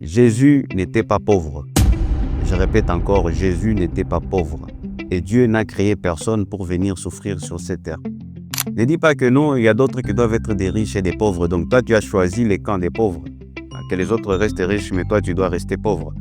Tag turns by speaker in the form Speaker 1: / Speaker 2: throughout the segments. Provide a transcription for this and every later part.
Speaker 1: Jésus n'était pas pauvre. Je répète encore, Jésus n'était pas pauvre. Et Dieu n'a créé personne pour venir souffrir sur cette terre. Ne dis pas que non, il y a d'autres qui doivent être des riches et des pauvres. Donc toi, tu as choisi les camps des pauvres. Que les autres restent riches, mais toi, tu dois rester pauvre.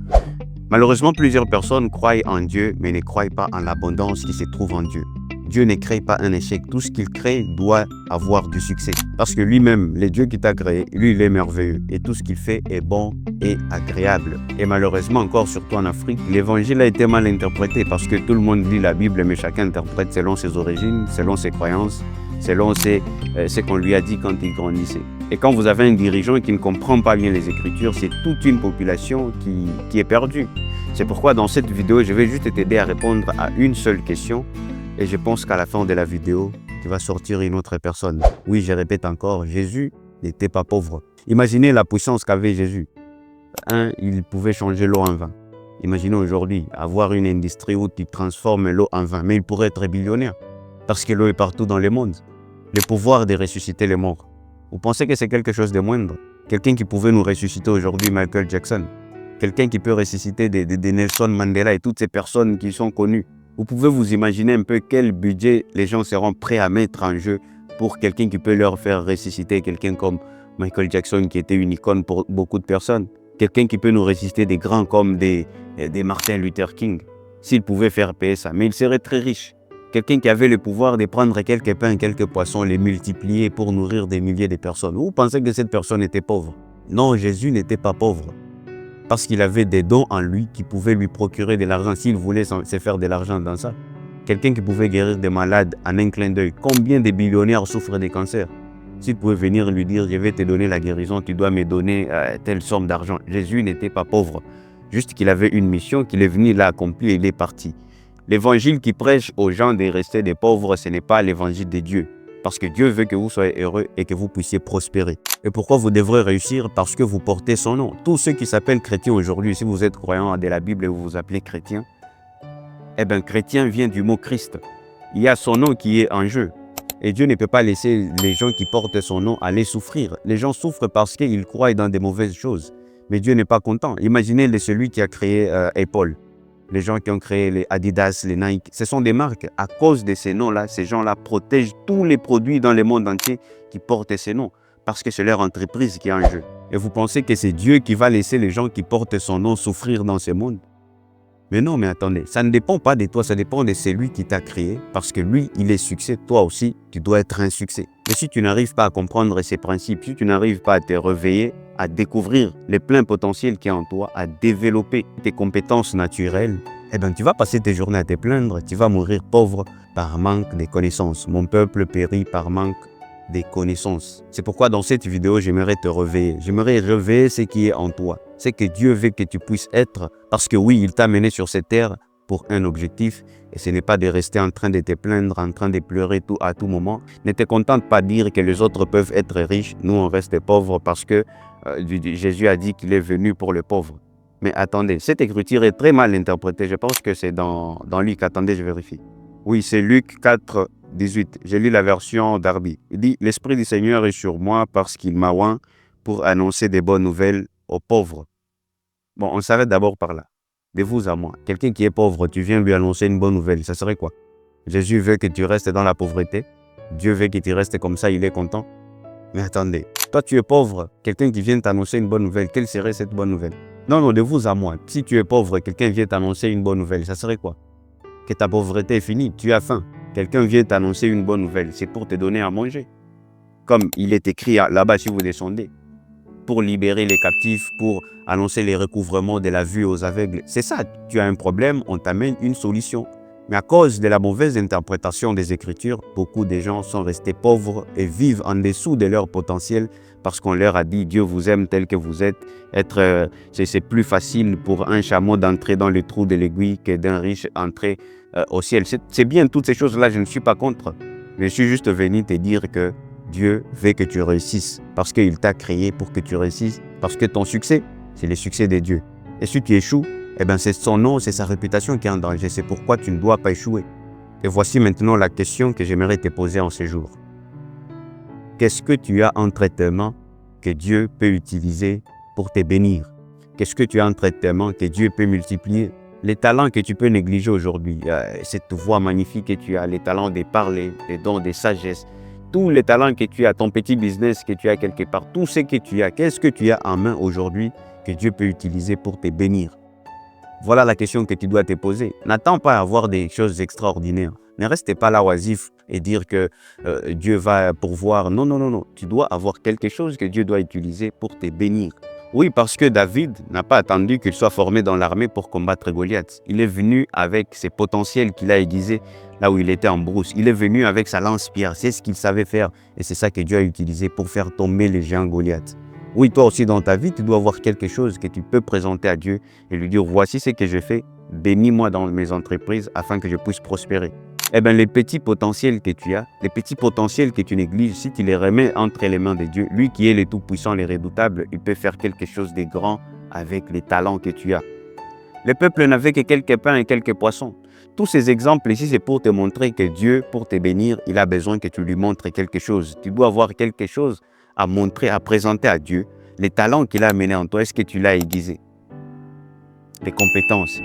Speaker 1: Malheureusement, plusieurs personnes croient en Dieu, mais ne croient pas en l'abondance qui se trouve en Dieu. Dieu ne crée pas un échec. Tout ce qu'il crée doit avoir du succès. Parce que lui-même, le Dieu qui t'a créé, lui, il est merveilleux. Et tout ce qu'il fait est bon et agréable. Et malheureusement, encore surtout en Afrique, l'évangile a été mal interprété parce que tout le monde lit la Bible, mais chacun interprète selon ses origines, selon ses croyances, selon ce qu'on lui a dit quand il grandissait. Et quand vous avez un dirigeant qui ne comprend pas bien les Écritures, c'est toute une population qui est perdue. C'est pourquoi dans cette vidéo, je vais juste t'aider à répondre à une seule question. Et je pense qu'à la fin de la vidéo, tu vas sortir une autre personne. Oui, je répète encore, Jésus n'était pas pauvre. Imaginez la puissance qu'avait Jésus. Il pouvait changer l'eau en vin. Imaginez aujourd'hui avoir une industrie où tu transformes l'eau en vin. Mais il pourrait être billionnaire parce que l'eau est partout dans le monde. Le pouvoir de ressusciter les morts. Vous pensez que c'est quelque chose de moindre? Quelqu'un qui pouvait nous ressusciter aujourd'hui, Michael Jackson. Quelqu'un qui peut ressusciter des Nelson Mandela et toutes ces personnes qui sont connues. Vous pouvez vous imaginer un peu quel budget les gens seront prêts à mettre en jeu pour quelqu'un qui peut leur faire ressusciter quelqu'un comme Michael Jackson qui était une icône pour beaucoup de personnes. Quelqu'un qui peut nous ressusciter des grands comme des Martin Luther King. S'il pouvait faire payer ça, mais il serait très riche. Quelqu'un qui avait le pouvoir de prendre quelques pains, quelques poissons, les multiplier pour nourrir des milliers de personnes. Vous pensez que cette personne était pauvre? Non, Jésus n'était pas pauvre. Parce qu'il avait des dons en lui qui pouvaient lui procurer de l'argent s'il voulait se faire de l'argent dans ça. Quelqu'un qui pouvait guérir des malades en un clin d'œil. Combien de billionnaires souffrent des cancers? S'il pouvait venir lui dire, je vais te donner la guérison, tu dois me donner telle somme d'argent. Jésus n'était pas pauvre. Juste qu'il avait une mission, qu'il est venu l'accomplir et il est parti. L'évangile qui prêche aux gens de rester des pauvres, ce n'est pas l'évangile de Dieu. Parce que Dieu veut que vous soyez heureux et que vous puissiez prospérer. Et pourquoi vous devrez réussir? Parce que vous portez son nom. Tous ceux qui s'appellent chrétiens aujourd'hui, si vous êtes croyant de la Bible et vous vous appelez chrétien, eh bien, chrétien vient du mot Christ. Il y a son nom qui est en jeu. Et Dieu ne peut pas laisser les gens qui portent son nom aller souffrir. Les gens souffrent parce qu'ils croient dans des mauvaises choses. Mais Dieu n'est pas content. Imaginez celui qui a créé Apple. Les gens qui ont créé les Adidas, les Nike, ce sont des marques. À cause de ces noms-là, ces gens-là protègent tous les produits dans le monde entier qui portent ces noms. Parce que c'est leur entreprise qui est en jeu. Et vous pensez que c'est Dieu qui va laisser les gens qui portent son nom souffrir dans ce monde? Mais non, mais attendez, ça ne dépend pas de toi, ça dépend de celui qui t'a créé. Parce que lui, il est succès, toi aussi, tu dois être un succès. Mais si tu n'arrives pas à comprendre ces principes, si tu n'arrives pas à te réveiller, à découvrir les pleins potentiels qu'il y a en toi, à développer tes compétences naturelles, eh bien, tu vas passer tes journées à te plaindre, tu vas mourir pauvre par manque de connaissances. Mon peuple périt par manque de connaissances. C'est pourquoi dans cette vidéo, j'aimerais te réveiller. J'aimerais réveiller ce qui est en toi. C'est que Dieu veut que tu puisses être, parce que oui, il t'a mené sur cette terre pour un objectif, et ce n'est pas de rester en train de te plaindre, en train de pleurer à tout moment. Ne te contente pas de dire que les autres peuvent être riches, nous on reste pauvres parce que Jésus a dit qu'il est venu pour les pauvres. Mais attendez, cette écriture est très mal interprétée. Je pense que c'est dans Luc. Attendez, je vérifie. Oui, c'est Luc 4, 18. J'ai lu la version Darby. Il dit « L'Esprit du Seigneur est sur moi parce qu'il m'a oint pour annoncer des bonnes nouvelles aux pauvres. » Bon, on s'arrête d'abord par là. De vous à moi. Quelqu'un qui est pauvre, tu viens lui annoncer une bonne nouvelle. Ça serait quoi? Jésus veut que tu restes dans la pauvreté. Dieu veut que tu restes comme ça, il est content. Mais attendez, toi tu es pauvre, quelqu'un qui vient t'annoncer une bonne nouvelle, quelle serait cette bonne nouvelle? Non, non, de vous à moi. Si tu es pauvre, quelqu'un vient t'annoncer une bonne nouvelle, ça serait quoi? Que ta pauvreté est finie, tu as faim. Quelqu'un vient t'annoncer une bonne nouvelle, c'est pour te donner à manger. Comme il est écrit là-bas si vous descendez. Pour libérer les captifs, pour annoncer les recouvrements de la vue aux aveugles. C'est ça, tu as un problème, on t'amène une solution. Mais à cause de la mauvaise interprétation des Écritures, beaucoup de gens sont restés pauvres et vivent en dessous de leur potentiel parce qu'on leur a dit « Dieu vous aime tel que vous êtes ». C'est plus facile pour un chameau d'entrer dans le trou de l'aiguille que d'un riche entrer au ciel. C'est bien toutes ces choses-là, je ne suis pas contre. Mais je suis juste venu te dire que Dieu veut que tu réussisses parce qu'il t'a créé pour que tu réussisses. Parce que ton succès, c'est le succès de Dieu. Et si tu échoues, eh bien, c'est son nom, c'est sa réputation qui est en danger. C'est pourquoi tu ne dois pas échouer. Et voici maintenant la question que j'aimerais te poser en ce jour. Qu'est-ce que tu as entre tes mains que Dieu peut utiliser pour te bénir? Qu'est-ce que tu as entre tes mains que Dieu peut multiplier? Les talents que tu peux négliger aujourd'hui, cette voix magnifique que tu as, les talents de parler, les dons de sagesse, tous les talents que tu as, ton petit business que tu as quelque part, tout ce que tu as, qu'est-ce que tu as en main aujourd'hui que Dieu peut utiliser pour te bénir? Voilà la question que tu dois te poser. N'attends pas à avoir des choses extraordinaires. Ne reste pas là oisif et dire que Dieu va pourvoir. Non, non, non, non. Tu dois avoir quelque chose que Dieu doit utiliser pour te bénir. Oui, parce que David n'a pas attendu qu'il soit formé dans l'armée pour combattre Goliath. Il est venu avec ses potentiels qu'il a aiguisés là où il était en brousse. Il est venu avec sa lance-pierre. C'est ce qu'il savait faire. Et c'est ça que Dieu a utilisé pour faire tomber les géants Goliath. Oui, toi aussi dans ta vie, tu dois avoir quelque chose que tu peux présenter à Dieu et lui dire, voici ce que je fais, bénis-moi dans mes entreprises afin que je puisse prospérer. Eh bien, les petits potentiels que tu as, les petits potentiels que tu négliges, si tu les remets entre les mains de Dieu, lui qui est le Tout-Puissant, le Redoutable, il peut faire quelque chose de grand avec les talents que tu as. Le peuple n'avait que quelques pains et quelques poissons. Tous ces exemples ici, c'est pour te montrer que Dieu, pour te bénir, il a besoin que tu lui montres quelque chose. Tu dois avoir quelque chose à montrer, à présenter à Dieu. Les talents qu'il a amenés en toi, est-ce que tu l'as aiguisé? Les compétences.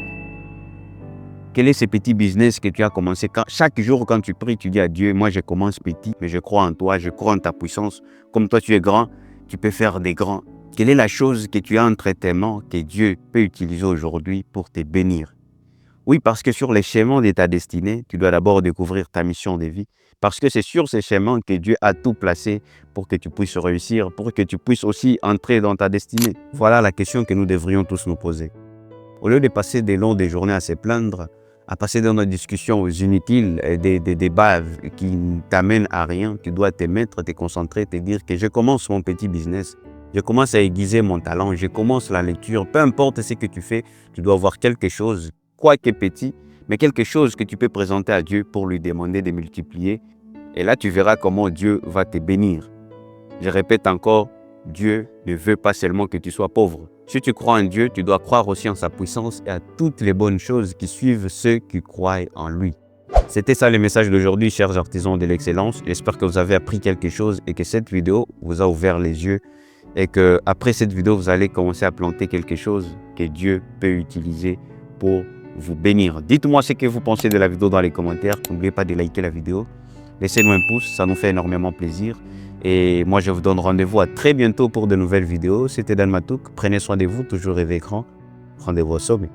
Speaker 1: Quel est ce petit business que tu as commencé? Chaque jour, quand tu pries, tu dis à Dieu, moi je commence petit, mais je crois en toi, je crois en ta puissance. Comme toi tu es grand, tu peux faire des grands. Quelle est la chose que tu as entre tes mains que Dieu peut utiliser aujourd'hui pour te bénir? Oui, parce que sur les chemins de ta destinée, tu dois d'abord découvrir ta mission de vie. Parce que c'est sur ces chemins que Dieu a tout placé pour que tu puisses réussir, pour que tu puisses aussi entrer dans ta destinée. Voilà la question que nous devrions tous nous poser. Au lieu de passer des longues journées à se plaindre, à passer dans nos discussions inutiles, des débats qui ne t'amènent à rien, tu dois te mettre, te concentrer, te dire que je commence mon petit business. Je commence à aiguiser mon talent, je commence la lecture. Peu importe ce que tu fais, tu dois avoir quelque chose, quoique petit, mais quelque chose que tu peux présenter à Dieu pour lui demander de multiplier. Et là, tu verras comment Dieu va te bénir. Je répète encore, Dieu ne veut pas seulement que tu sois pauvre. Si tu crois en Dieu, tu dois croire aussi en sa puissance et à toutes les bonnes choses qui suivent ceux qui croient en lui. C'était ça le message d'aujourd'hui, chers artisans de l'excellence. J'espère que vous avez appris quelque chose et que cette vidéo vous a ouvert les yeux et que après cette vidéo, vous allez commencer à planter quelque chose que Dieu peut utiliser pour vous bénir. Dites-moi ce que vous pensez de la vidéo dans les commentaires. N'oubliez pas de liker la vidéo. Laissez-nous un pouce, ça nous fait énormément plaisir. Et moi, je vous donne rendez-vous à très bientôt pour de nouvelles vidéos. C'était Dan Matouk. Prenez soin de vous, toujours rêvez grand. Rendez-vous au sommet.